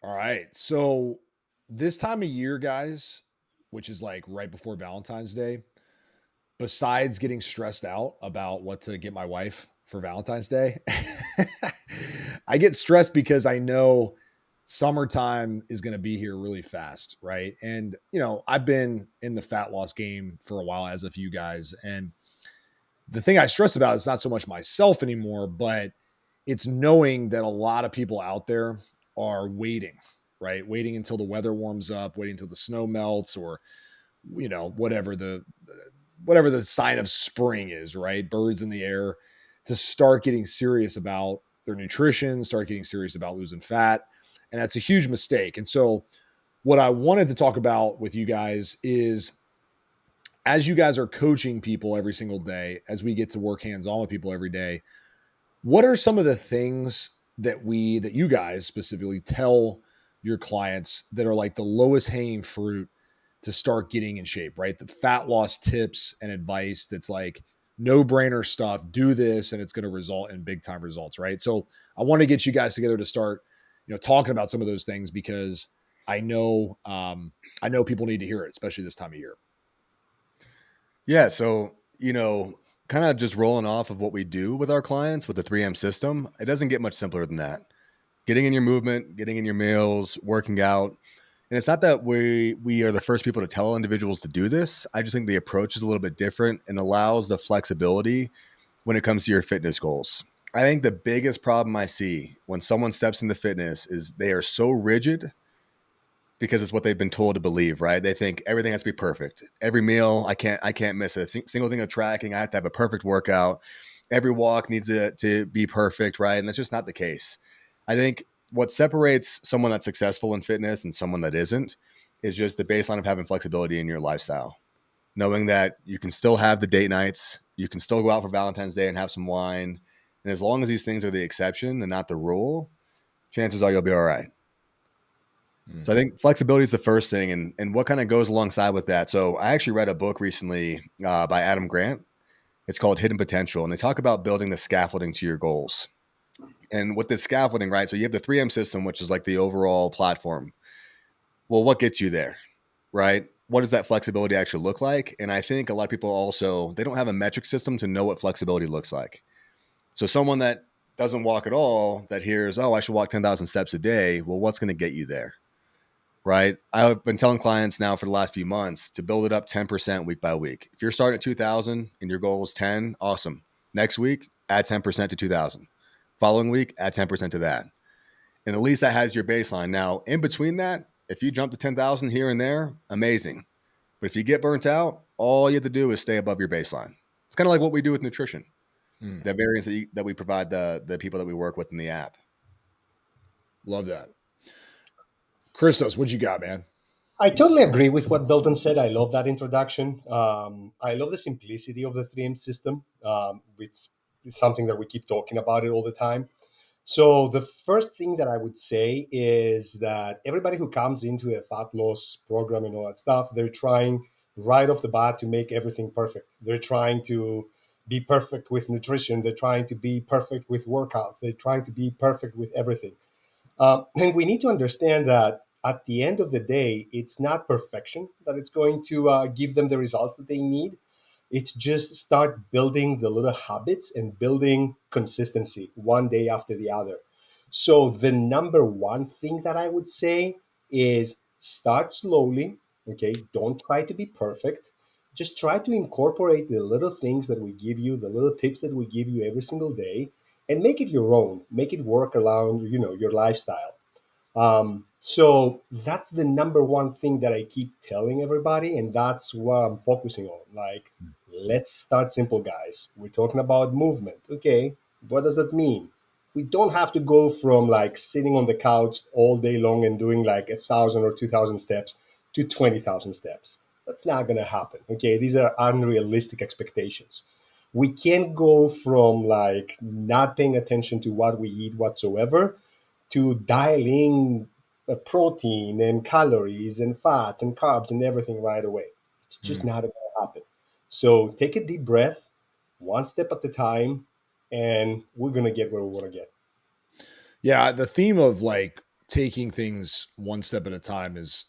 All right. So this time of year, guys, which is like right before Valentine's Day, besides getting stressed out about what to get my wife for Valentine's Day, I get stressed because I know summertime is going to be here really fast, right? And I've been in the fat loss game for a while, as a few guys, and the thing I stress about is not so much myself anymore, but it's knowing that a lot of people out there are waiting, right? Waiting until the weather warms up, waiting until the snow melts, or whatever the sign of spring is, right? Birds in the air, to start getting serious about their nutrition, start getting serious about losing fat. And that's a huge mistake. And so what I wanted to talk about with you guys is, as you guys are coaching people every single day, as we get to work hands on with people every day, what are some of the things that you guys specifically tell your clients that are like the lowest hanging fruit to start getting in shape, right? The fat loss tips and advice that's like no brainer stuff. Do this and it's going to result in big time results, right? So I want to get you guys together to start, talking about some of those things, because I know people need to hear it, especially this time of year. Yeah. So, kind of just rolling off of what we do with our clients with the 3M system, it doesn't get much simpler than that. Getting in your movement, getting in your meals, working out. And it's not that we are the first people to tell individuals to do this. I just think the approach is a little bit different and allows the flexibility when it comes to your fitness goals. I think the biggest problem I see when someone steps into fitness is they are so rigid because it's what they've been told to believe, right? They think everything has to be perfect. Every meal, I can't miss a single thing of tracking. I have to have a perfect workout. Every walk needs to be perfect, right? And that's just not the case. I think what separates someone that's successful in fitness and someone that isn't is just the baseline of having flexibility in your lifestyle. Knowing that you can still have the date nights, you can still go out for Valentine's Day and have some wine. And as long as these things are the exception and not the rule, chances are you'll be all right. Mm. So I think flexibility is the first thing, and what kind of goes alongside with that. So I actually read a book recently by Adam Grant. It's called Hidden Potential, and they talk about building the scaffolding to your goals. And with this scaffolding, right? So you have the 3M system, which is like the overall platform. Well, what gets you there, right? What does that flexibility actually look like? And I think a lot of people also they don't have a metric system to know what flexibility looks like. So someone that doesn't walk at all that hears, oh, I should walk 10,000 steps a day. Well, what's going to get you there? Right? I've been telling clients now for the last few months to build it up 10% week by week. If you're starting at 2,000 and your goal is 10, awesome. Next week, add 10% to 2,000. Following week, add 10% to that. And at least that has your baseline. Now, in between that, if you jump to 10,000 here and there, amazing. But if you get burnt out, all you have to do is stay above your baseline. It's kind of like what we do with nutrition, Mm. the variance that we provide the people that we work with in the app. Love that. Christos, what you got, man? I totally agree with what Belton said. I love that introduction. I love the simplicity of the 3M system. It's something that we keep talking about it all the time. So the first thing that I would say is that everybody who comes into a fat loss program and all that stuff, they're trying right off the bat to make everything perfect. They're trying to be perfect with nutrition. They're trying to be perfect with workouts. They're trying to be perfect with everything. And we need to understand that at the end of the day, it's not perfection that it's going to give them the results that they need. It's just start building the little habits and building consistency one day after the other. So, the number one thing that I would say is start slowly. Okay. Don't try to be perfect. Just try to incorporate the little things that we give you, the little tips that we give you every single day, and make it your own. Make it work around, your lifestyle. So that's the number one thing that I keep telling everybody, and that's what I'm focusing on. Like, let's start simple, guys. We're talking about movement. Okay, what does that mean? We don't have to go from like sitting on the couch all day long and doing like 1,000 or 2,000 steps to 20,000 steps. That's not gonna happen. Okay, these are unrealistic expectations. We can't go from like not paying attention to what we eat whatsoever to dialing protein and calories and fats and carbs and everything right away. It's just Mm. not going to happen. So take a deep breath, one step at a time, and we're going to get where we want to get. Yeah, the theme of like taking things one step at a time is,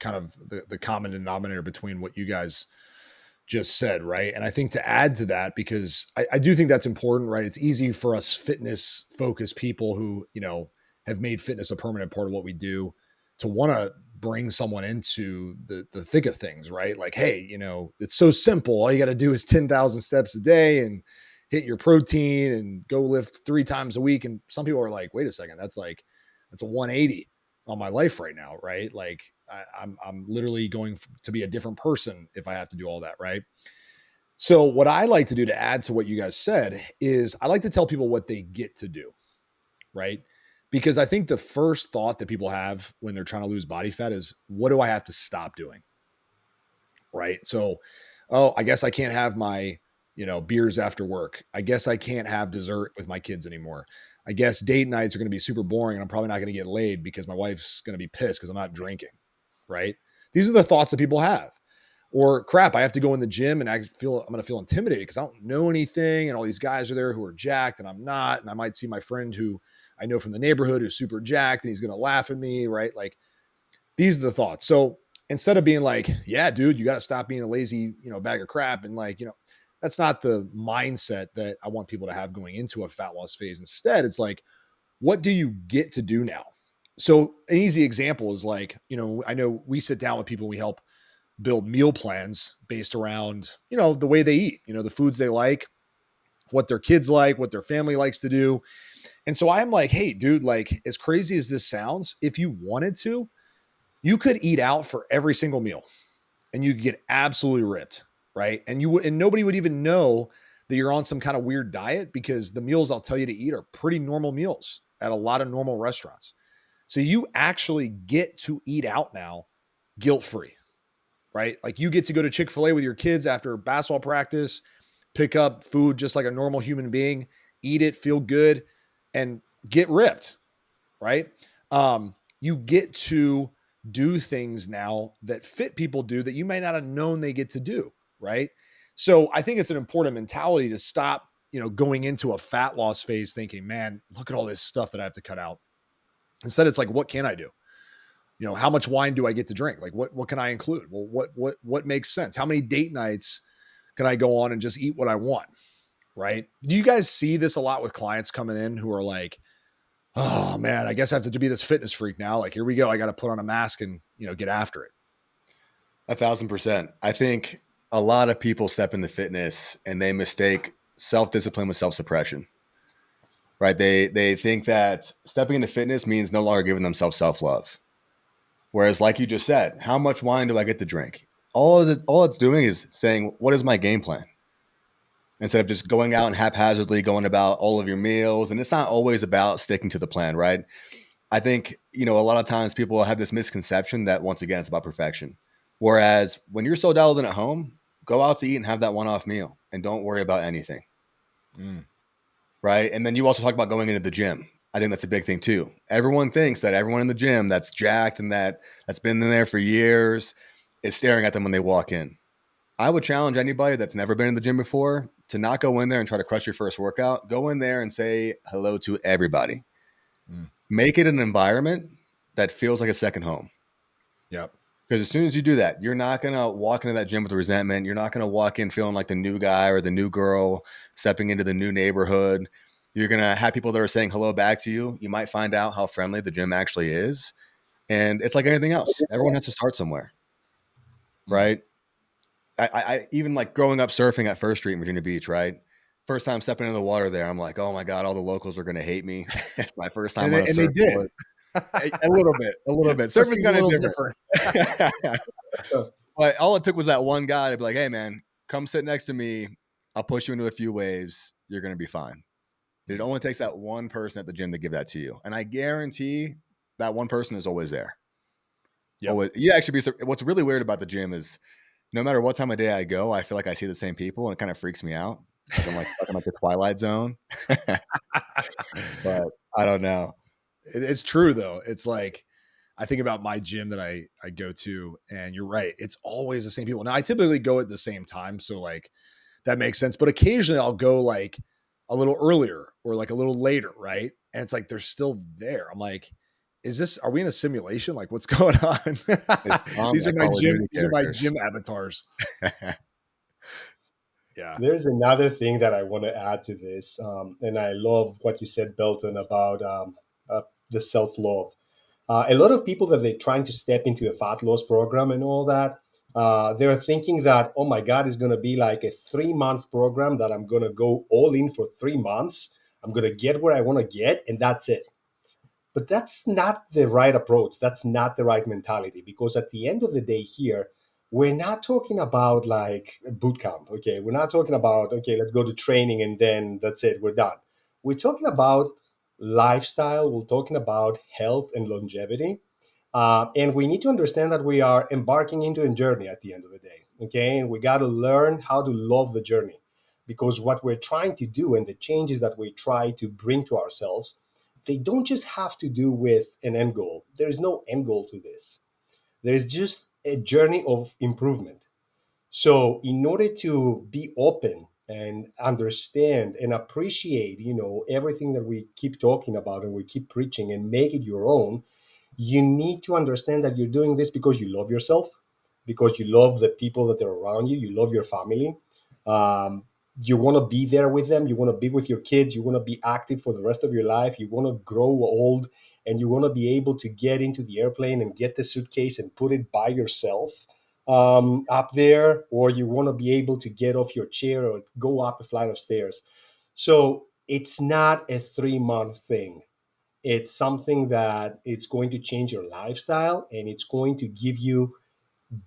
kind of the common denominator between what you guys just said, right? And I think to add to that, because I do think that's important, right? It's easy for us fitness focused people who, have made fitness a permanent part of what we do to want to bring someone into the thick of things, right? Like, hey, it's so simple. All you got to do is 10,000 steps a day and hit your protein and go lift 3 times a week. And some people are like, wait a second, that's a 180 on my life right now, right? Like I'm literally going to be a different person if I have to do all that, right? So what I like to do to add to what you guys said is I like to tell people what they get to do, right? Because I think the first thought that people have when they're trying to lose body fat is, what do I have to stop doing? Right. So, oh, I guess I can't have my, beers after work. I guess I can't have dessert with my kids anymore. I guess date nights are going to be super boring and I'm probably not going to get laid because my wife's going to be pissed because I'm not drinking. Right. These are the thoughts that people have. Or crap, I have to go in the gym and I'm going to feel intimidated because I don't know anything. And all these guys are there who are jacked and I'm not. And I might see my friend who I know from the neighborhood who's super jacked and he's going to laugh at me. Right. Like, these are the thoughts. So instead of being like, yeah, dude, you got to stop being a lazy, bag of crap. And like, that's not the mindset that I want people to have going into a fat loss phase. Instead, it's like, what do you get to do now? So an easy example is like, I know we sit down with people, we help build meal plans based around, the way they eat, the foods they like, what their kids like, what their family likes to do. And so I'm like, hey, dude, like as crazy as this sounds, if you wanted to, you could eat out for every single meal and you get absolutely ripped, right? And nobody would even know that you're on some kind of weird diet because the meals I'll tell you to eat are pretty normal meals at a lot of normal restaurants. So you actually get to eat out now guilt free, right? Like you get to go to Chick-fil-A with your kids after basketball practice, pick up food just like a normal human being, eat it, feel good, and get ripped, right? You get to do things now that fit people do that you may not have known they get to do, right? So I think it's an important mentality to stop, going into a fat loss phase thinking, man, look at all this stuff that I have to cut out. Instead, it's like, what can I do? How much wine do I get to drink? Like, what can I include? Well, what makes sense? How many date nights can I go on and just eat what I want? Right? Do you guys see this a lot with clients coming in who are like, oh man, I guess I have to be this fitness freak now. Like, here we go. I got to put on a mask and, get after it. 1,000%. I think a lot of people step into fitness and they mistake self-discipline with self-suppression, right? They think that stepping into fitness means no longer giving themselves self-love. Whereas, like you just said, how much wine do I get to drink? All it's doing is saying, what is my game plan? Instead of just going out and haphazardly going about all of your meals. And it's not always about sticking to the plan, right? I think, a lot of times people have this misconception that once again, it's about perfection. Whereas when you're so dialed in at home, go out to eat and have that one-off meal and don't worry about anything. Mm. Right. And then you also talk about going into the gym. I think that's a big thing too. Everyone thinks that everyone in the gym that's jacked and that's been in there for years is staring at them when they walk in. I would challenge anybody that's never been in the gym before to not go in there and try to crush your first workout. Go in there and say hello to everybody. Mm. Make it an environment that feels like a second home. Yep. Because as soon as you do that, you're not going to walk into that gym with resentment. You're not going to walk in feeling like the new guy or the new girl stepping into the new neighborhood. You're going to have people that are saying hello back to you. You might find out how friendly the gym actually is. And it's like anything else. Everyone has to start somewhere, Mm. right? I even like growing up surfing at First Street in Virginia Beach, right? First time stepping into the water there, I'm like, oh my God, all the locals are going to hate me. It's my first time on a And they did. surfboard. A little bit, a little bit. Surfing's Surfing's a kind of little different. different. But all it took was that one guy to be like, hey, man, come sit next to me. I'll push you into a few waves. You're going to be fine. It only takes that one person at the gym to give that to you. And I guarantee that one person is always there. Yep. Always. You actually be. What's really weird about the gym is no matter what time of day I go, I feel like I see the same people and it kind of freaks me out. Like I'm like stuck in like the Twilight Zone. But I don't know. It's true though. It's like, I think about my gym that I go to, and you're right. It's always the same people. Now I typically go at the same time. So like that makes sense. But occasionally I'll go like a little earlier or like a little later. Right. And it's like, they're still there. I'm like, are we in a simulation? Like what's going on? It's on these are like my Call of gym, Duty these are my characters. gym avatars. Yeah. There's another thing that I want to add to this, and I love what you said, Belton, about the self love. A lot of people that they're trying to step into a fat loss program and all that, they're thinking that, oh my God, it's going to be like a 3 month program that I'm going to go all in for 3 months. I'm going to get where I want to get, and that's it. But that's not the right approach. That's not the right mentality, because at the end of the day, here, we're not talking about like a boot camp. Okay. We're not talking about, okay, let's go to training and then that's it, we're done. We're talking about lifestyle. We're talking about health and longevity. And we need to understand that we are embarking into a journey at the end of the day. Okay. And we got to learn how to love the journey, because what we're trying to do and the changes that we try to bring to ourselves, they don't just have to do with an end goal. There is no end goal to this. There is just a journey of improvement. So, in order to be open and understand and appreciate, everything that we keep talking about and we keep preaching and make it your own, you need to understand that you're doing this because you love yourself, because you love the people that are around you, you love your family. Um, you want to be there with them, you want to be with your kids, you want to be active for the rest of your life, you want to grow old, and you want to be able to get into the airplane and get the suitcase and put it by yourself up there, or you want to be able to get off your chair or go up a flight of stairs. So it's not a 3 month thing. It's something that it's going to change your lifestyle, and it's going to give you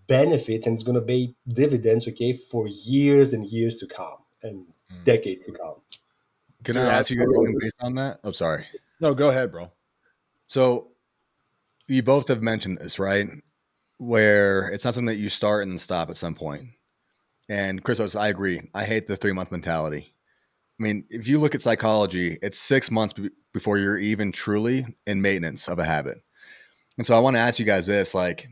benefits, and it's going to pay dividends, okay, for years and years to come and Mm. decades to come. Can Dude, I ask you guys something based on that? Oh, sorry. no, go ahead, bro. So you both have mentioned this, right? Where it's not something that you start and stop at some point. And Christos, I agree. I hate the 3 month mentality. I mean, if you look at psychology, it's 6 months before you're even truly in maintenance of a habit. And so I want to ask you guys this, like,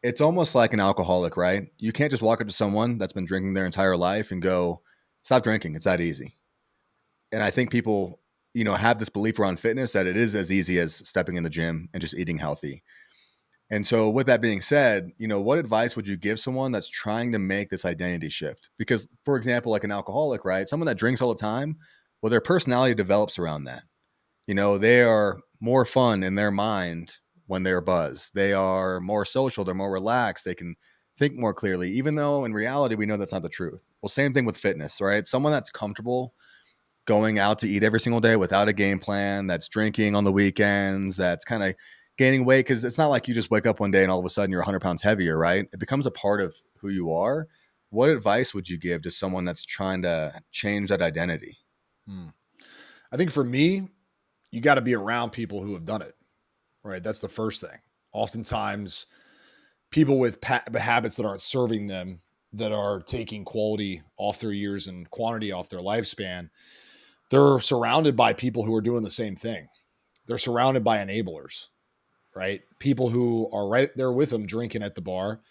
it's almost like an alcoholic, right? You can't just walk up to someone that's been drinking their entire life and go, stop drinking. It's that easy. And I think people, have this belief around fitness that it is as easy as stepping in the gym and just eating healthy. And so, with that being said, what advice would you give someone that's trying to make this identity shift? Because, for example, like an alcoholic, right? Someone that drinks all the time, well, their personality develops around that. They are more fun in their mind when they're buzzed. They are more social. They're more relaxed. They can think more clearly, even though in reality, we know that's not the truth. Well, same thing with fitness, right? Someone that's comfortable going out to eat every single day without a game plan, that's drinking on the weekends, that's kind of gaining weight, because it's not like you just wake up one day and all of a sudden you're 100 pounds heavier, right? It becomes a part of who you are. What advice would you give to someone that's trying to change that identity? Hmm. I think for me, you got to be around people who have done it, right? That's the first thing. Oftentimes, people with habits that aren't serving them, that are taking quality off their years and quantity off their lifespan, they're surrounded by people who are doing the same thing. They're surrounded by enablers, right? People who are right there with them drinking at the bar,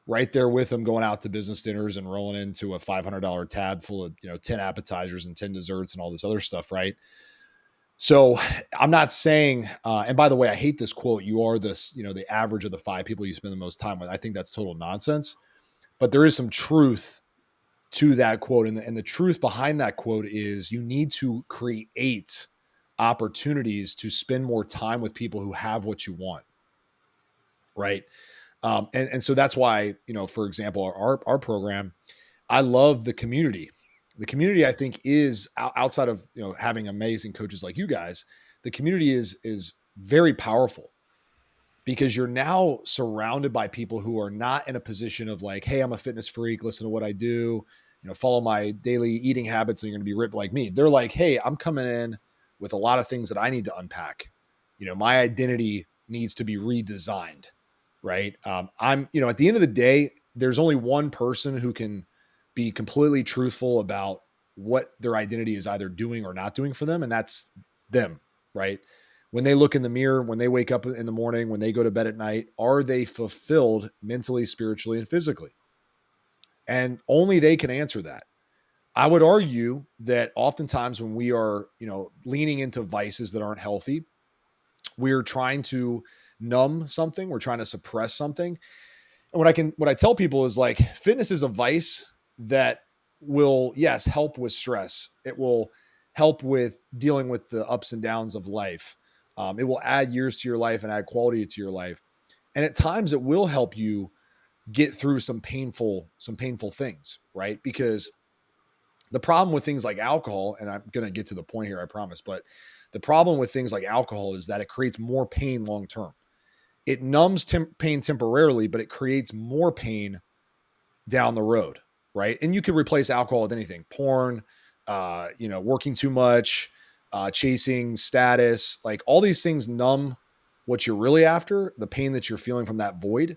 right there with them going out to business dinners and rolling into a $500 tab full of 10 appetizers and 10 desserts and all this other stuff, right? So I'm not saying, and by the way, I hate this quote, you are this, the average of the 5 people you spend the most time with. I think that's total nonsense, but there is some truth to that quote. And the truth behind that quote is you need to create opportunities to spend more time with people who have what you want. Right. And so that's why, for example, our program, I love the community. The community, I think, is outside of having amazing coaches like you guys. The community is very powerful because you're now surrounded by people who are not in a position of like, hey, I'm a fitness freak. Listen to what I do. Follow my daily eating habits, and you're going to be ripped like me. They're like, hey, I'm coming in with a lot of things that I need to unpack. My identity needs to be redesigned, right? I'm, at the end of the day, there's only one person who can be completely truthful about what their identity is either doing or not doing for them, and that's them, right? When they look in the mirror, when they wake up in the morning, when they go to bed at night, are they fulfilled mentally, spiritually, and physically? And only they can answer that. I would argue that oftentimes when we are, leaning into vices that aren't healthy, We're trying to numb something, we're trying to suppress something. And what I tell people is like fitness is a vice that will, yes, help with stress. It will help with dealing with the ups and downs of life. It will add years to your life and add quality to your life. And at times it will help you get through some painful things, right? Because the problem with things like alcohol, and I'm going to get to the point here, I promise, but the problem with things like alcohol is that it creates more pain long term. It numbs pain temporarily, but it creates more pain down the road, right? And you can replace alcohol with anything: porn, working too much, chasing status, like all these things numb what you're really after, the pain that you're feeling from that void.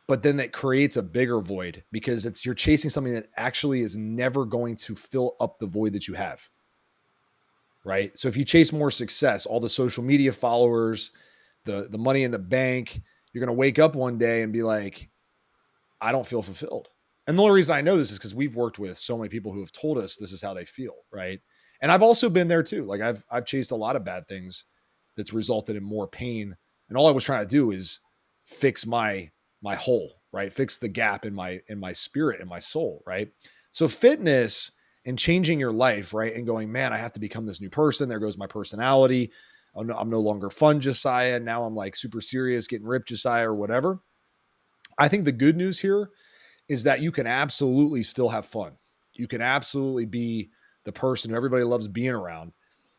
But then that creates a bigger void because you're chasing something that actually is never going to fill up the void that you have, right? So if you chase more success, all the social media followers, the money in the bank, you're going to wake up one day and be like, I don't feel fulfilled. And the only reason I know this is because we've worked with so many people who have told us this is how they feel, right? And I've also been there too. Like I've chased a lot of bad things that's resulted in more pain. And all I was trying to do is fix my hole, right? Fix the gap in my spirit and my soul, right? So fitness and changing your life, right? And going, man, I have to become this new person. There goes my personality. I'm no longer fun Josiah. Now I'm like super serious, getting ripped Josiah or whatever. I think the good news here is that you can absolutely still have fun. You can absolutely be the person who everybody loves being around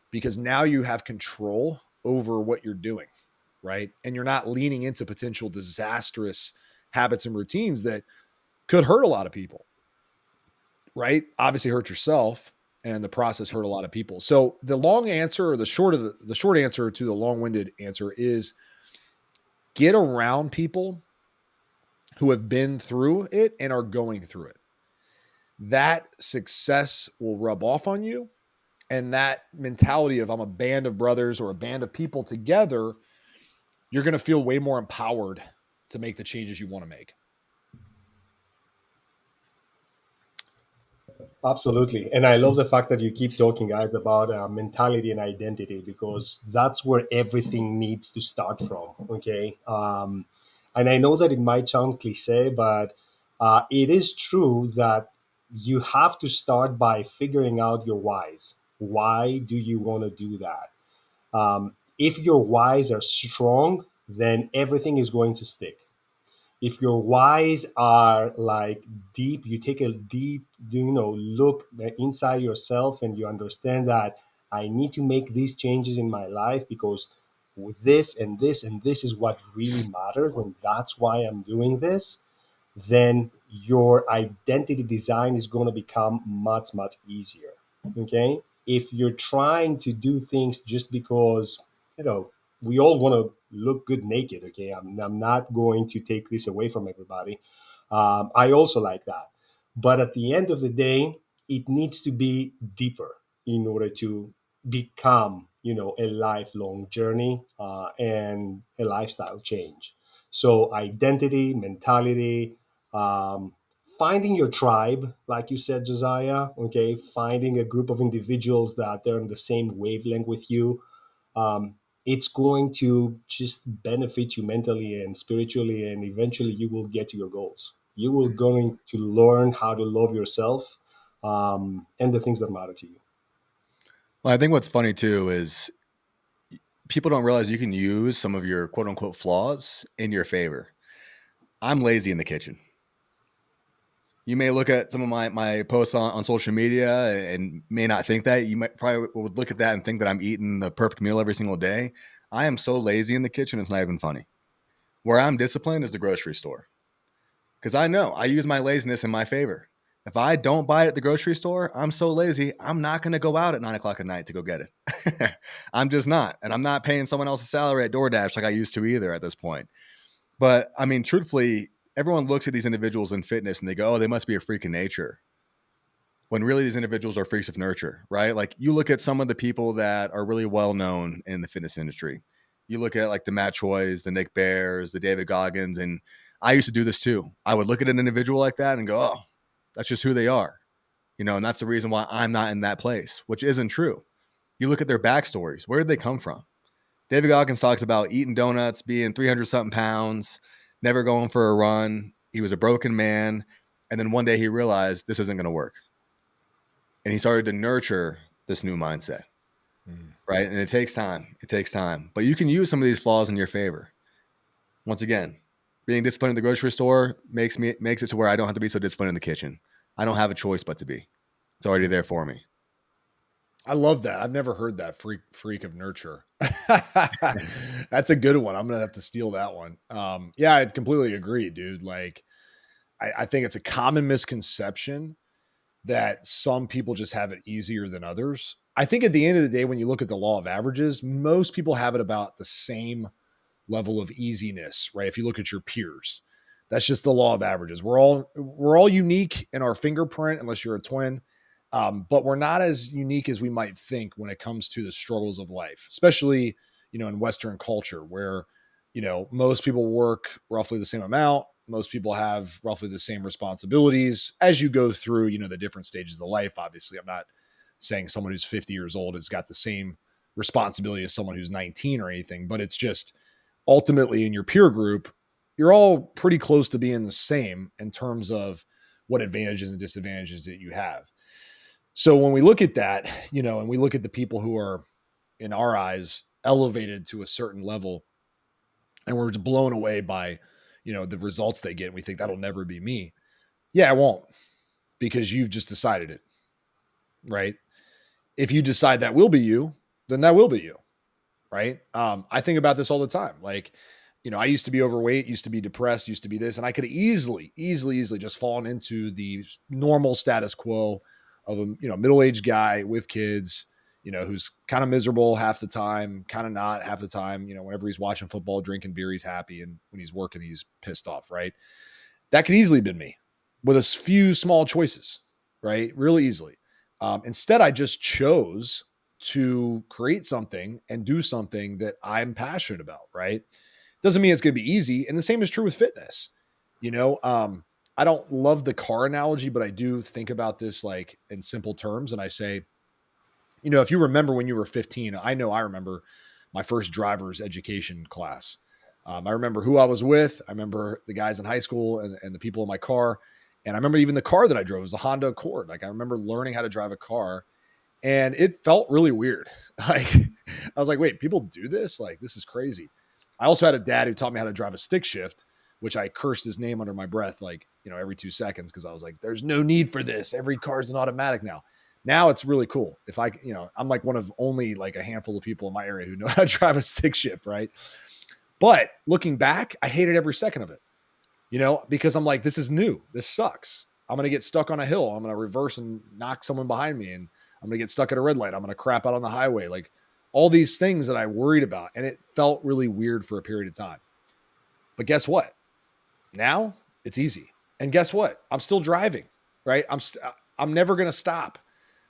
because now you have control over what you're doing, right? And you're not leaning into potential disastrous habits and routines that could hurt a lot of people, right? Obviously hurt yourself and the process hurt a lot of people. So the long answer or the short answer to the long-winded answer is get around people who have been through it and are going through it. That success will rub off on you. And that mentality of I'm a band of brothers or a band of people together, you're going to feel way more empowered to make the changes you want to make. Absolutely. And I love the fact that you keep talking, guys, about mentality and identity because that's where everything needs to start from. Okay. And I know that it might sound cliche, but it is true that you have to start by figuring out your whys. Why do you want to do that? If your whys are strong, then everything is going to stick. If your whys are like deep, you take a deep, look inside yourself and you understand that I need to make these changes in my life because with this and this and this is what really matters and that's why I'm doing this, then your identity design is going to become much, much easier. Okay. If you're trying to do things just because, we all want to look good naked. Okay. I'm not going to take this away from everybody. I also like that. But at the end of the day, it needs to be deeper in order to become, a lifelong journey and a lifestyle change. So identity, mentality, um, finding your tribe, like you said, Josiah. Okay, finding a group of individuals that they're on the same wavelength with you. Um, it's going to just benefit you mentally and spiritually, and eventually you will get to your goals. You will going to learn how to love yourself and the things that matter to you. Well, I think what's funny too is people don't realize you can use some of your quote unquote flaws in your favor. I'm lazy in the kitchen. You may look at some of my posts on social media and may not think that. You might probably would look at that and think that I'm eating the perfect meal every single day. I am so lazy in the kitchen, it's not even funny. Where I'm disciplined is the grocery store. Because I know I use my laziness in my favor. If I don't buy it at the grocery store, I'm so lazy, I'm not going to go out at 9 o'clock at night to go get it. I'm just not. And I'm not paying someone else's salary at DoorDash like I used to either at this point. But I mean, truthfully, everyone looks at these individuals in fitness and they go, oh, they must be a freak of nature. When really these individuals are freaks of nurture, right? Like you look at some of the people that are really well known in the fitness industry. You look at like the Matt Choys, the Nick Bears, the David Goggins, and I used to do this too. I would look at an individual like that and go, oh, that's just who they are. And that's the reason why I'm not in that place, which isn't true. You look at their backstories. Where did they come from? David Goggins talks about eating donuts, being 300 something pounds, never going for a run. He was a broken man. And then one day he realized this isn't going to work. And he started to nurture this new mindset, Mm. right? And it takes time. It takes time. But you can use some of these flaws in your favor. Once again, being disciplined in the grocery store makes it to where I don't have to be so disciplined in the kitchen. I don't have a choice but to be. It's already there for me. I love that. I've never heard that freak of nurture. That's a good one. I'm gonna have to steal that one. Yeah, I completely agree, dude. Like, I think it's a common misconception that some people just have it easier than others. I think at the end of the day, when you look at the law of averages, most people have it about the same level of easiness, right? If you look at your peers, that's just the law of averages. We're all unique in our fingerprint, unless you're a twin, but we're not as unique as we might think when it comes to the struggles of life, especially in Western culture, where most people work roughly the same amount. Most people have roughly the same responsibilities as you go through, the different stages of life. Obviously, I'm not saying someone who's 50 years old has got the same responsibility as someone who's 19 or anything, but it's just ultimately in your peer group, you're all pretty close to being the same in terms of what advantages and disadvantages that you have. So when we look at that, and we look at the people who are in our eyes elevated to a certain level, and we're just blown away by, the results they get, and we think that'll never be me. Yeah, it won't, because you've just decided it, right? If you decide that will be you, then that will be you, right? I think about this all the time. Like, I used to be overweight, used to be depressed, used to be this, and I could easily just fallen into the normal status quo of a middle-aged guy with kids, who's kind of miserable half the time, kind of not half the time. Whenever he's watching football, drinking beer, he's happy, and when he's working, he's pissed off, right? That could easily have been me with a few small choices, right? Really easily. Instead, I just chose to create something and do something that I'm passionate about, right? Doesn't mean it's going to be easy. And the same is true with fitness. You know, um, I don't love the car analogy, but I do think about this like in simple terms. And I say, if you remember when you were 15, I remember my first driver's education class. I remember who I was with. I remember the guys in high school and the people in my car. And I remember even the car that I drove was a Honda Accord. Like I remember learning how to drive a car and it felt really weird. Like I was like, wait, people do this? Like this is crazy. I also had a dad who taught me how to drive a stick shift, which I cursed his name under my breath, like, every 2 seconds. Cause I was like, there's no need for this. Every car is an automatic now. Now it's really cool. If I, I'm like one of only like a handful of people in my area who know how to drive a stick shift. Right. But looking back, I hated every second of it, because I'm like, this is new. This sucks. I'm going to get stuck on a hill. I'm going to reverse and knock someone behind me. And I'm going to get stuck at a red light. I'm going to crap out on the highway. Like all these things that I worried about. And it felt really weird for a period of time. But guess what? Now it's easy. And guess what? I'm still driving, right? I'm never going to stop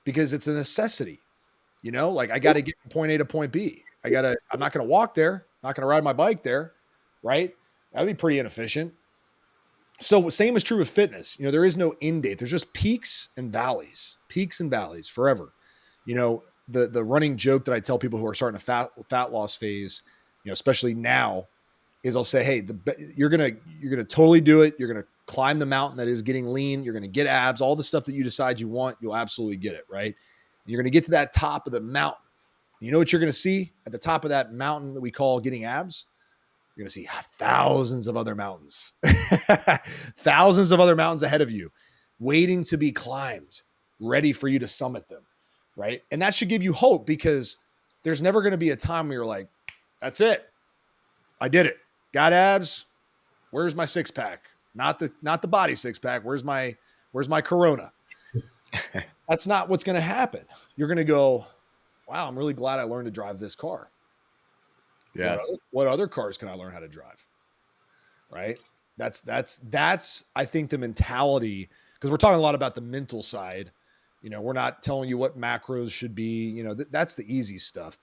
because it's a necessity. Like I got to get from point A to point B. I'm not going to walk there, not going to ride my bike there, right? That'd be pretty inefficient. So same is true with fitness. There is no end date. There's just peaks and valleys forever. The running joke that I tell people who are starting a fat loss phase, especially now, is I'll say, hey, you're gonna totally do it. You're gonna climb the mountain that is getting lean. You're gonna get abs, all the stuff that you decide you want. You'll absolutely get it, right? And you're gonna get to that top of the mountain. You know what you're gonna see at the top of that mountain that we call getting abs? You're going to see thousands of other mountains, thousands of other mountains ahead of you, waiting to be climbed, ready for you to summit them. Right. And that should give you hope because there's never going to be a time where you're like, that's it. I did it. Got abs. Where's my six pack? Not the body six pack. Where's my Corona? That's not what's going to happen. You're going to go, wow, I'm really glad I learned to drive this car. Yeah. What other cars can I learn how to drive? Right. That's I think the mentality, because we're talking a lot about the mental side. We're not telling you what macros should be. That's the easy stuff.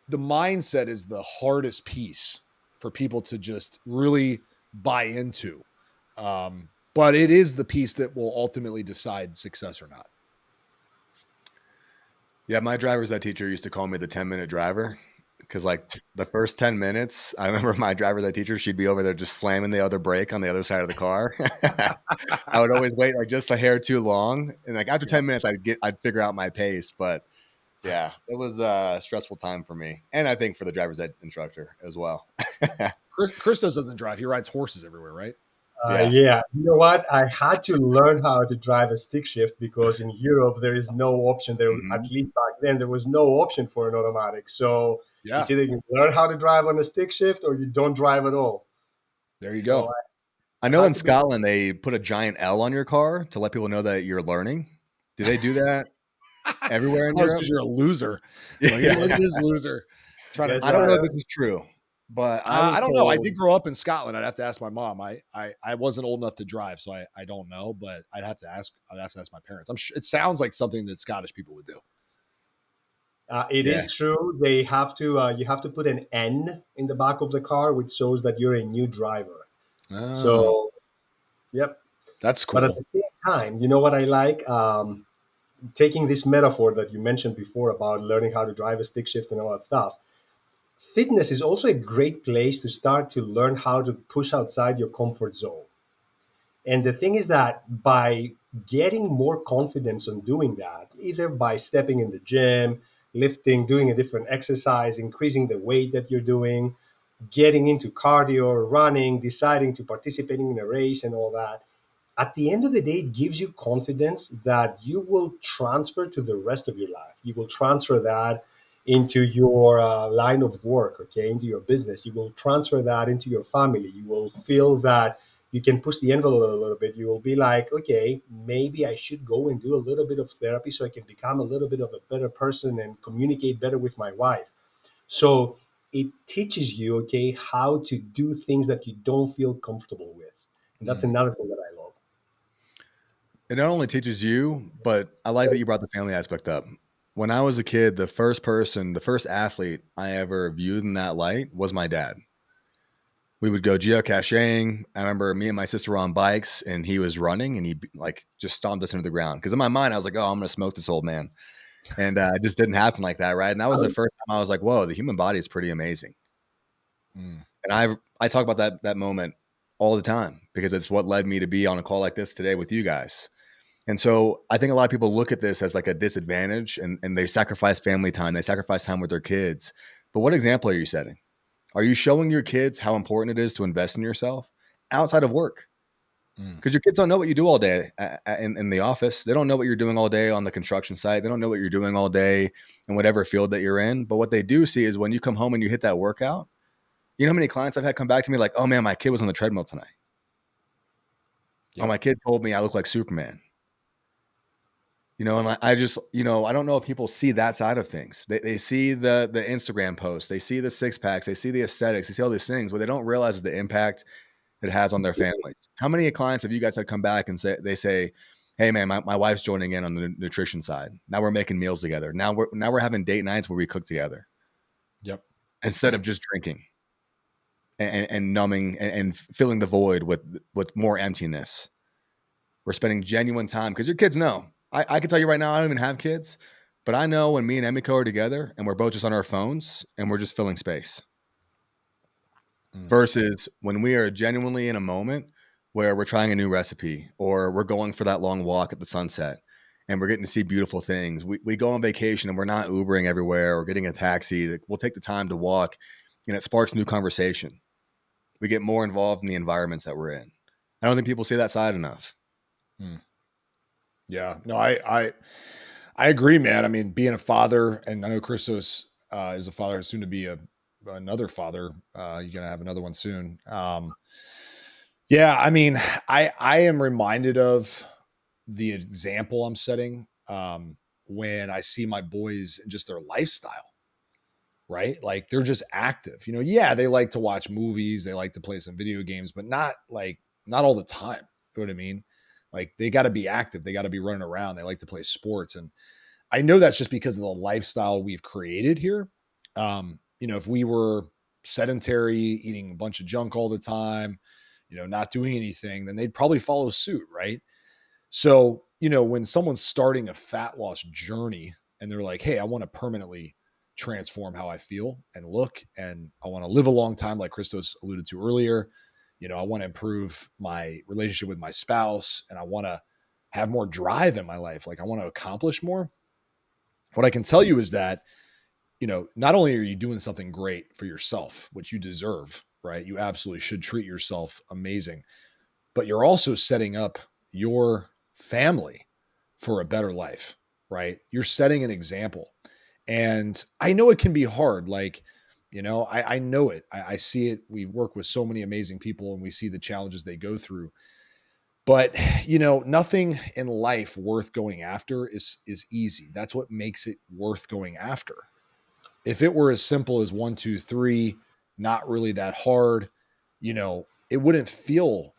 The mindset is the hardest piece for people to just really buy into. But it is the piece that will ultimately decide success or not. Yeah, my driver's ed teacher used to call me the 10-minute driver because like the first 10 minutes, I remember my driver's ed teacher, she'd be over there just slamming the other brake on the other side of the car. I would always wait like just a hair too long. And like after Yeah. 10 minutes, I'd figure out my pace. But yeah, it was a stressful time for me. And I think for the driver's ed instructor as well. Christos doesn't drive. He rides horses everywhere, right? Yeah. Yeah, you know what? I had to learn how to drive a stick shift because in Europe there is no option. There, at Mhm. least back then, there was no option for an automatic. So Yeah. it's either you learn how to drive on a stick shift or you don't drive at all. There you So go. I I know had in to be. Scotland, they put a giant L on your car to let people know that you're learning. Do they do that I everywhere in thought it's Europe? because you're a loser. They're like, hey, look at Yeah. this loser trying to Yes, I don't I. know if this is true, but I was I don't know. I told did grow up in Scotland. I'd have to ask my mom. I wasn't old enough to drive, so I don't know. But I'd have to ask. I'd have to ask my parents. I'm sure it sounds like something that Scottish people would do. It yeah. is true. They have to. You have to put an N in the back of the car, which shows that you're a new driver. Oh, So, yep. that's But at cool. the same time, you know what I like? Taking this metaphor that you mentioned before about learning how to drive a stick shift and all that stuff, fitness is also a great place to start to learn how to push outside your comfort zone. And the thing is that by getting more confidence on doing that, either by stepping in the gym, lifting, doing a different exercise, increasing the weight that you're doing, getting into cardio, running, deciding to participating in a race and all that, at the end of the day, it gives you confidence that you will transfer to the rest of your life. You will transfer that into your line of work, okay, into your business. You will transfer that into your family. You will feel that you can push the envelope a little bit. You will be like, okay, maybe I should go and do a little bit of therapy so I can become a little bit of a better person and communicate better with my wife. So it teaches you, okay, how to do things that you don't feel comfortable with. And that's Mm. another thing that I love. It not only teaches you, but I like that you brought the family aspect up. When I was a kid, the first athlete I ever viewed in that light was my dad. We would go geocaching. I remember me and my sister were on bikes and he was running and he like just stomped us into the ground. Cause in my mind, I was like, oh, I'm going to smoke this old man. And it just didn't happen like that. Right. And that was the first time I was like, whoa, the human body is pretty amazing. Mm. And I talk about that moment all the time because it's what led me to be on a call like this today with you guys. And so I think a lot of people look at this as like a disadvantage and they sacrifice family time, they sacrifice time with their kids. But what example are you setting? Are you showing your kids how important it is to invest in yourself outside of work? Mm. Because your kids don't know what you do all day in the office. They don't know what you're doing all day on the construction site. They don't know what you're doing all day in whatever field that you're in. But what they do see is when you come home and you hit that workout, you know how many clients I've had come back to me like, oh man, my kid was on the treadmill tonight. Oh, Yep. my kid told me I look like Superman. You know, and I just, you know, I don't know if people see that side of things. They see the Instagram posts, they see the six packs, they see the aesthetics, they see all these things. What they don't realize is the impact it has on their families. How many clients have you guys had come back and say, hey man, my wife's joining in on the nutrition side. Now we're making meals together. Now we're having date nights where we cook together Yep. instead of just drinking and numbing and filling the void with more emptiness. We're spending genuine time because your kids know. I can tell you right now, I don't even have kids, but I know when me and Emiko are together and we're both just on our phones and we're just filling space Mm. versus when we are genuinely in a moment where we're trying a new recipe or we're going for that long walk at the sunset and we're getting to see beautiful things. We go on vacation and we're not Ubering everywhere or getting a taxi. We'll take the time to walk and it sparks new conversation. We get more involved in the environments that we're in. I don't think people see that side enough. Mm. Yeah. No, I agree, man. I mean, being a father, and I know Christos is a father, soon to be another father. You're gonna have another one soon. Yeah, I mean, I am reminded of the example I'm setting when I see my boys and just their lifestyle, right? Like they're just active. You know, yeah, they like to watch movies, they like to play some video games, but not all the time. You know what I mean? Like they got to be active, they got to be running around, they like to play sports. And I know that's just because of the lifestyle we've created here. You know, if we were sedentary, eating a bunch of junk all the time, you know, not doing anything, then they'd probably follow suit, right? So, you know, when someone's starting a fat loss journey and they're like, hey, I want to permanently transform how I feel and look. And I want to live a long time, like Christos alluded to earlier. I want to improve my relationship with my spouse, and I want to have more drive in my life. Like, I want to accomplish more. What I can tell you is that, not only are you doing something great for yourself, which you deserve, right? You absolutely should treat yourself amazing, but you're also setting up your family for a better life, right? You're setting an example. And I know it can be hard. Like, I know it. I see it. We work with so many amazing people and we see the challenges they go through. But, nothing in life worth going after is easy. That's what makes it worth going after. If it were as simple as one, two, three, not really that hard, it wouldn't feel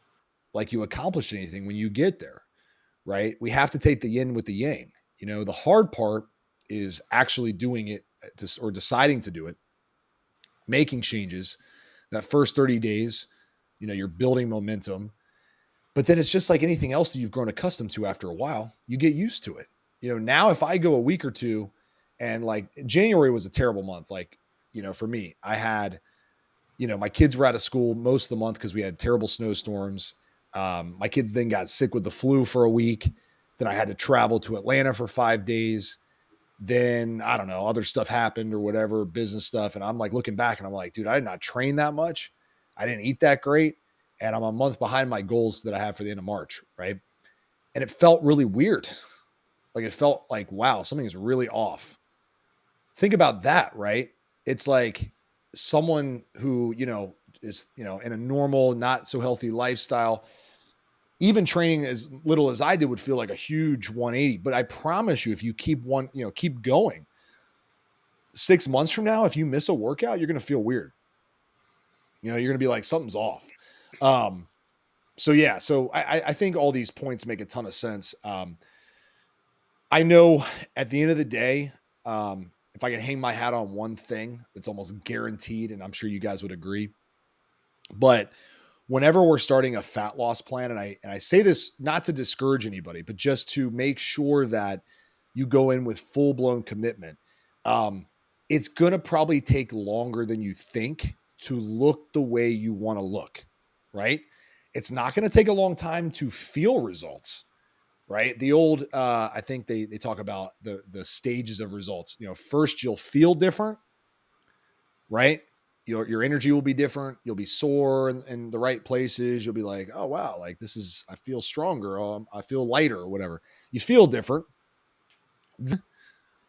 like you accomplished anything when you get there, right? We have to take the yin with the yang. The hard part is actually doing it or deciding to do it, making changes. That first 30 days, you're building momentum. But then it's just like anything else that you've grown accustomed to after a while, you get used to it. Now if I go a week or two and like January was a terrible month, like, for me, I had, my kids were out of school most of the month because we had terrible snowstorms. My kids then got sick with the flu for a week. Then I had to travel to Atlanta for 5 days. Then I don't know, other stuff happened or whatever, business stuff. And I'm like looking back and I'm like, dude, I did not train that much. I didn't eat that great. And I'm a month behind my goals that I have for the end of March. Right. And it felt really weird. Like it felt like, wow, something is really off. Think about that, right? It's like someone who, is, in a normal, not so healthy lifestyle, even training as little as I did would feel like a huge 180. But I promise you, if you keep going, 6 months from now, if you miss a workout, you're going to feel weird. You're going to be like, something's off. So yeah, so I think all these points make a ton of sense. I know at the end of the day, if I can hang my hat on one thing, it's almost guaranteed, and I'm sure you guys would agree. But whenever we're starting a fat loss plan, and I say this not to discourage anybody, but just to make sure that you go in with full blown commitment, um, it's gonna probably take longer than you think to look the way you want to look, right? It's not going to take a long time to feel results, right? The old, I think they talk about the stages of results. First you'll feel different, right? Your energy will be different. You'll be sore in the right places. You'll be like, oh wow, like I feel stronger. I feel lighter or whatever. You feel different.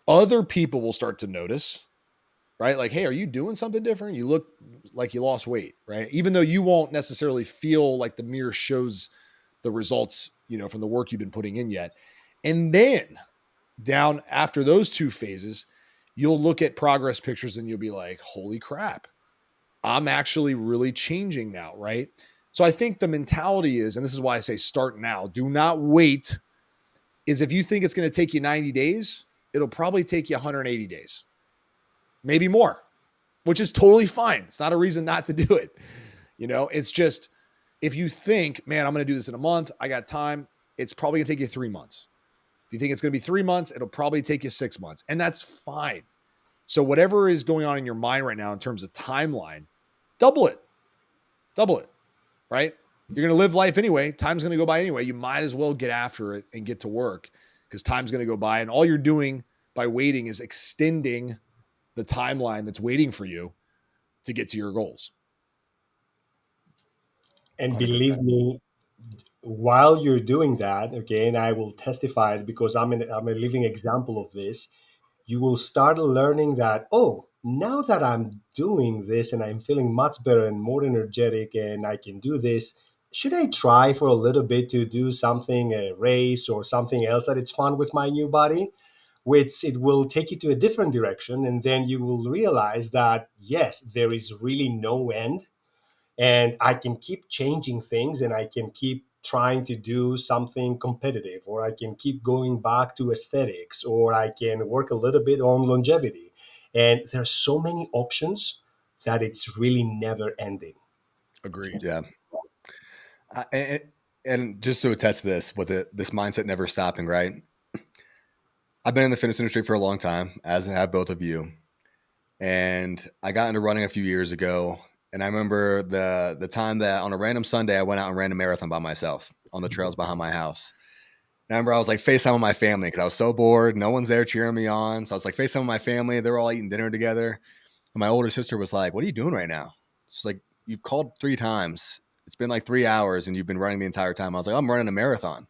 Other people will start to notice, right? Like, hey, are you doing something different? You look like you lost weight, right? Even though you won't necessarily feel like the mirror shows the results, from the work you've been putting in yet. And then down after those two phases, you'll look at progress pictures and you'll be like, holy crap, I'm actually really changing now, right? So I think the mentality is, and this is why I say start now, do not wait, is if you think it's going to take you 90 days, it'll probably take you 180 days, maybe more, which is totally fine. It's not a reason not to do it. It's just if you think, man, I'm going to do this in a month, I got time, it's probably going to take you 3 months. If you think it's going to be 3 months, it'll probably take you 6 months, and that's fine. So whatever is going on in your mind right now in terms of timeline, double it, double it, right? You're going to live life anyway. Time's going to go by anyway. You might as well get after it and get to work because time's going to go by. And all you're doing by waiting is extending the timeline that's waiting for you to get to your goals. And 100%. believe me, while you're doing that, okay, and I will testify it because I'm a living example of this, you will start learning that, oh, now that I'm doing this and I'm feeling much better and more energetic and I can do this, should I try for a little bit to do something, a race or something else that it's fun with my new body? Which it will take you to a different direction. And then you will realize that, yes, there is really no end and I can keep changing things and I can keep trying to do something competitive, or I can keep going back to aesthetics, or I can work a little bit on longevity. And there's so many options that it's really never ending. Agreed. Yeah. And, and just to attest to this, with this mindset never stopping, right? I've been in the fitness industry for a long time, as have both of you. And I got into running a few years ago. And I remember the time that on a random Sunday, I went out and ran a marathon by myself on the trails behind my house. And I remember I was like FaceTime with my family because I was so bored. No one's there cheering me on. So I was like FaceTime with my family. They're all eating dinner together. And my older sister was like, "What are you doing right now?" She's like, "You've called 3 times. It's been like 3 hours and you've been running the entire time." I was like, "I'm running a marathon."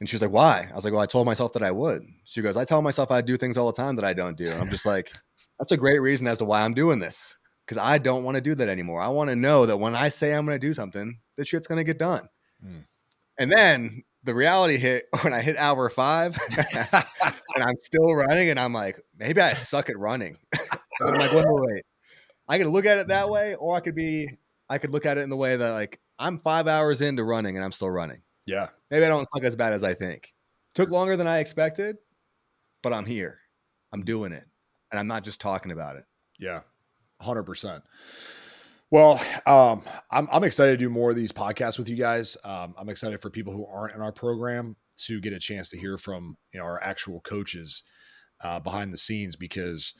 And she was like, "Why?" I was like, "Well, I told myself that I would." She goes, "I tell myself I do things all the time that I don't do." And I'm just like, that's a great reason as to why I'm doing this. Because I don't want to do that anymore. I want to know that when I say I'm going to do something, this shit's going to get done. Mm. And then the reality hit when I hit hour 5 and I'm still running. And I'm like, maybe I suck at running. And I'm like, wait. I could look at it that way, or I could look at it in the way that like I'm 5 hours into running and I'm still running. Yeah. Maybe I don't suck as bad as I think. Took longer than I expected, but I'm here. I'm doing it. And I'm not just talking about it. Yeah. 100%. Well, I'm excited to do more of these podcasts with you guys. I'm excited for people who aren't in our program to get a chance to hear from our actual coaches behind the scenes, because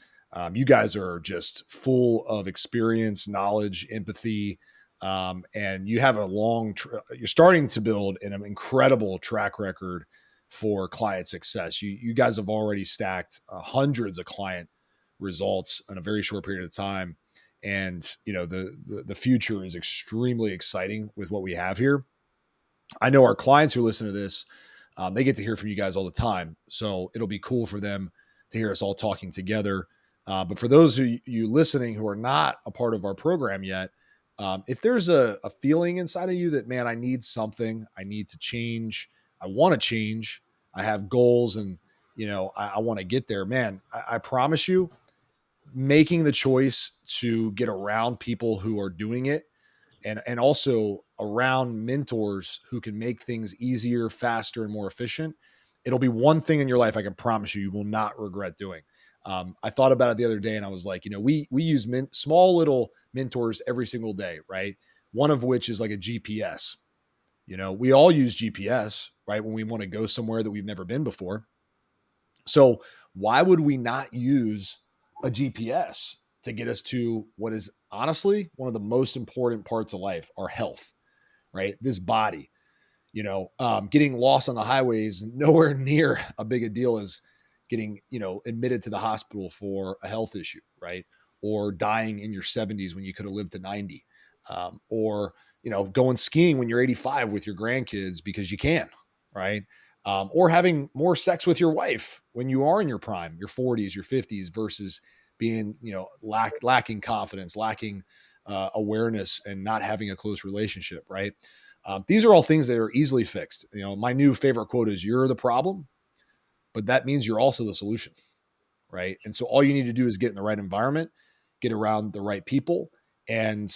you guys are just full of experience, knowledge, empathy, and you have you're starting to build an incredible track record for client success. You guys have already stacked hundreds of client results in a very short period of time, and the future is extremely exciting with what we have here. I know our clients who listen to this, they get to hear from you guys all the time. So it'll be cool for them to hear us all talking together. But for those of you listening who are not a part of our program yet, if there's a feeling inside of you that, man, I need something, I need to change, I want to change, I have goals, and I want to get there, man, I promise you, making the choice to get around people who are doing it, and also around mentors who can make things easier, faster, and more efficient, it'll be one thing in your life I can promise you will not regret doing. I thought about it the other day, and I was like, we use small little mentors every single day, right? One of which is like a GPS. We all use GPS, right, when we want to go somewhere that we've never been before. So why would we not use a GPS to get us to what is honestly one of the most important parts of life, our health, right? This body, getting lost on the highways, nowhere near a big a deal as getting, admitted to the hospital for a health issue, right? Or dying in your 70s when you could have lived to 90. Or, going skiing when you're 85 with your grandkids because you can, right? Or having more sex with your wife when you are in your prime, your 40s, your 50s, versus being, lacking confidence, lacking awareness, and not having a close relationship, right? These are all things that are easily fixed. My new favorite quote is, "You're the problem, but that means you're also the solution," right? And so all you need to do is get in the right environment, get around the right people, and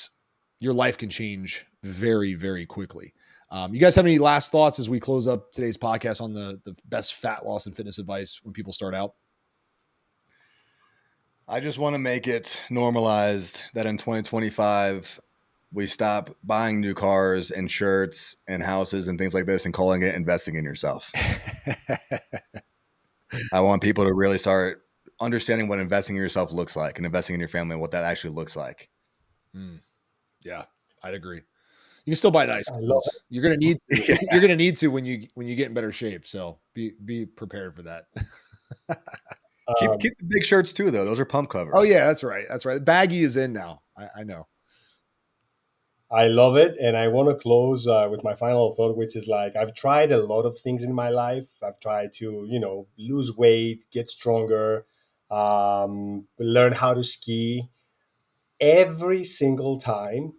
your life can change very, very quickly. You guys have any last thoughts as we close up today's podcast on the best fat loss and fitness advice when people start out? I just want to make it normalized that in 2025, we stop buying new cars and shirts and houses and things like this and calling it investing in yourself. I want people to really start understanding what investing in yourself looks like and investing in your family and what that actually looks like. Yeah, I'd agree. You can still buy nice I love clothes. You're gonna need to. Yeah. You're gonna need to when you get in better shape. So be prepared for that. it. Keep the big shirts too, though. Those are pump Oh covers. yeah, that's right. That's right. Baggy is in now. I know. I love it. And I want to close with my final thought, which is like, I've tried a lot of things in my life. I've tried to, lose weight, get stronger, learn how to ski. Every single time,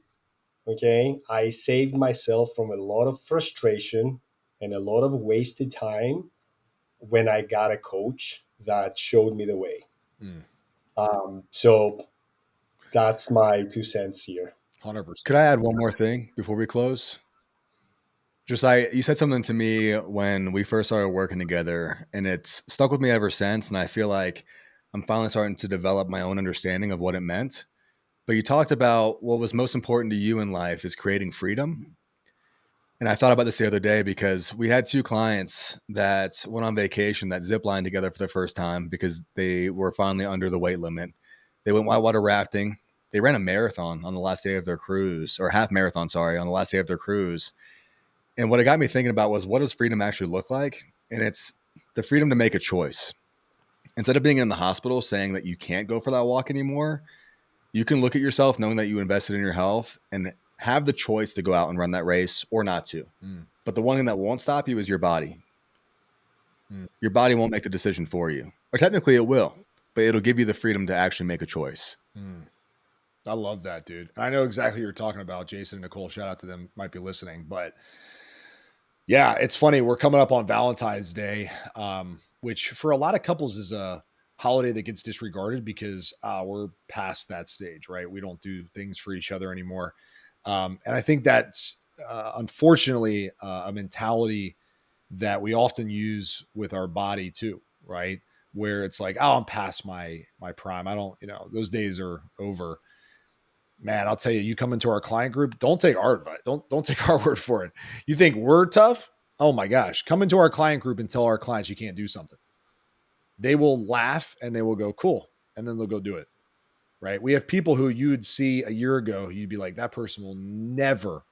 okay, I saved myself from a lot of frustration and a lot of wasted time when I got a coach that showed me the way. Mm, So that's my 2 cents here. 100%. Could I add one more thing before we close? You said something to me when we first started working together, and it's stuck with me ever since. And I feel like I'm finally starting to develop my own understanding of what it meant. But you talked about what was most important to you in life is creating freedom. And I thought about this the other day because we had 2 clients that went on vacation that zip lined together for the first time because they were finally under the weight limit. They went whitewater rafting. They ran a marathon on the last day of their cruise, or a half marathon, sorry, on the last day of their cruise. And what it got me thinking about was, what does freedom actually look like? And it's the freedom to make a choice. Instead of being in the hospital saying that you can't go for that walk anymore, you can look at yourself knowing that you invested in your health and have the choice to go out and run that race or not to. But the one thing that won't stop you is your body. Your body won't make the decision for you. Or technically it will, but it'll give you the freedom to actually make a choice. I love that, dude. I know exactly what you're talking about. Jason and Nicole, shout out to them, might be listening. But yeah, it's funny. We're coming up on Valentine's Day, which for a lot of couples is a holiday that gets disregarded because we're past that stage, right? We don't do things for each other anymore. And I think that's unfortunately a mentality that we often use with our body too, right? Where it's like, oh, I'm past my prime. I don't, those days are over. Man, I'll tell you, you come into our client group, don't take our advice. Don't take our word for it. You think we're tough? Oh my gosh. Come into our client group and tell our clients you can't do something. They will laugh and they will go, cool. And then they'll go do it. Right. We have people who you'd see a year ago, you'd be like, that person will never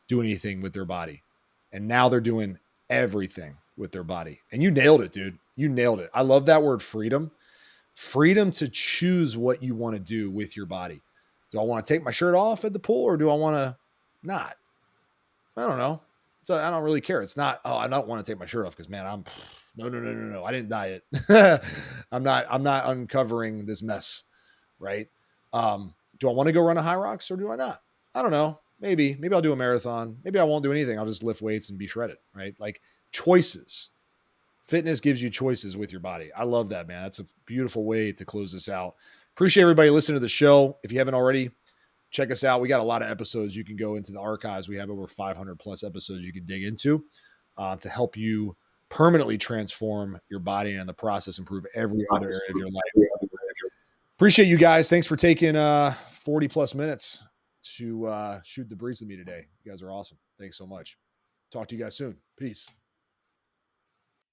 do anything with their body. And now they're doing everything with their body. And you nailed it, dude. You nailed it. I love that word, freedom. Freedom to choose what you want to do with your body. Do I want to take my shirt off at the pool or do I want to not? I don't know. So I don't really care. It's not, oh, I don't want to take my shirt off because man, no. I didn't diet. I'm not uncovering this mess. Right. Do I want to go run a high rocks or do I not? I don't know. Maybe I'll do a marathon. Maybe I won't do anything. I'll just lift weights and be shredded. Right. Like choices. Fitness gives you choices with your body. I love that, man. That's a beautiful way to close this out. Appreciate everybody listening to the show. If you haven't already, check us out. We got a lot of episodes. You can go into the archives. We have over 500 plus episodes you can dig into to help you permanently transform your body and in the process improve every other area of your life. Appreciate you guys. Thanks for taking 40 plus minutes to shoot the breeze with me today. You guys are awesome. Thanks so much. Talk to you guys soon. Peace.